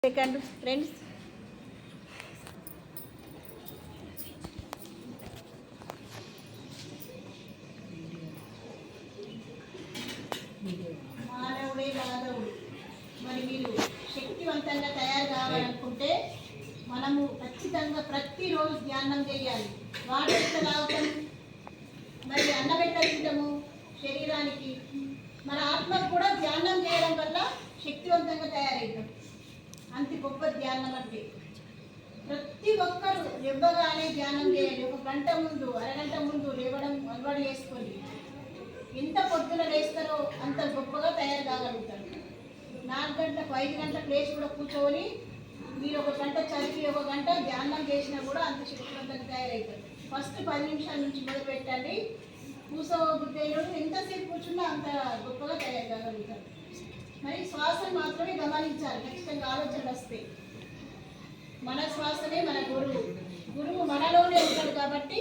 Second friends మానవుడే మాధవుడు. మరి మీరు శక్తివంతంగా తయారు కావాలనుకుంటే మనము ఖచ్చితంగా ప్రతిరోజు ధ్యానం చేయాలి. వాటర్ ఎంత తాగుతాము, మరి అన్నబెట్ట తింటాము శరీరానికి, మన ఆత్మకు కూడా ధ్యానం చేయడం వల్ల శక్తివంతంగా తయారవుతాం. అంత గొప్ప ధ్యానం అంటే ప్రతి ఒక్కరు లేవగానే ధ్యానం చేయాలి. ఒక గంట ముందు, అరగంట ముందు లేవడం అలవాటు చేసుకొని ఎంత పొద్దున లేస్తారో అంత గొప్పగా తయారు కాగలుగుతారు. 4 గంటలకు 5 గంటలకు లేచి కూడా కూర్చొని మీరు ఒక గంట చదివి ఒక గంట ధ్యానం చేసినా కూడా అంత శక్తివంతంగా తయారవుతారు. ఫస్ట్ 10 నిమిషాల నుంచి మొదలు పెట్టండి. కూర్చోబుద్ధులు ఎంతసేపు కూర్చున్నా అంత గొప్పగా తయారు కాగలుగుతారు. మరి శ్వాసను మాత్రమే గమనించాలి. ఖచ్చితంగా ఆలోచనలు వస్తాయి. మన శ్వాసనే మన గురువు. గురువు మనలోనే ఉంటాడు కాబట్టి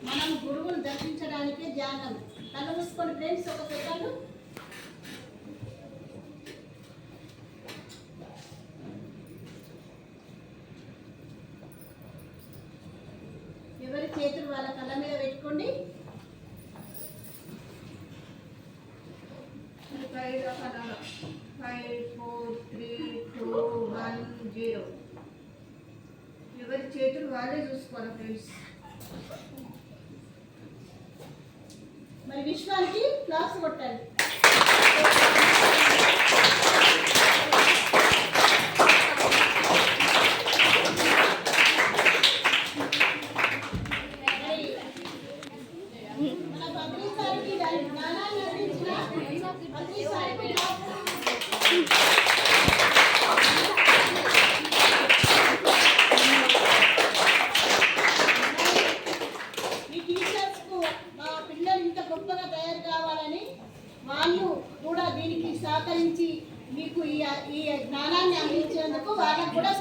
మనం గురువును దర్శించడానికి ధ్యానం. కళ్ళు మూసుకొని ఫ్రెండ్స్ ఒక సెకండ్. ఎవరి చేతులు వాళ్ళ కళ్ళ మీద పెట్టుకోండి. 5 4 3 2 1 0. ఎవరి చేతులు వాళ్ళే చూసుకోవాలి ఫ్రెండ్స్. మరి విశ్వానికి క్లాస్ కొట్టాలి. మన బద్రీ సార్కి జ్ఞానాన్ని అందించిన బద్రీ సార్కి వాళ్ళు కూడా దీనికి సహకరించి మీకు ఈ జ్ఞానాన్ని అందించేందుకు వాళ్ళకు కూడా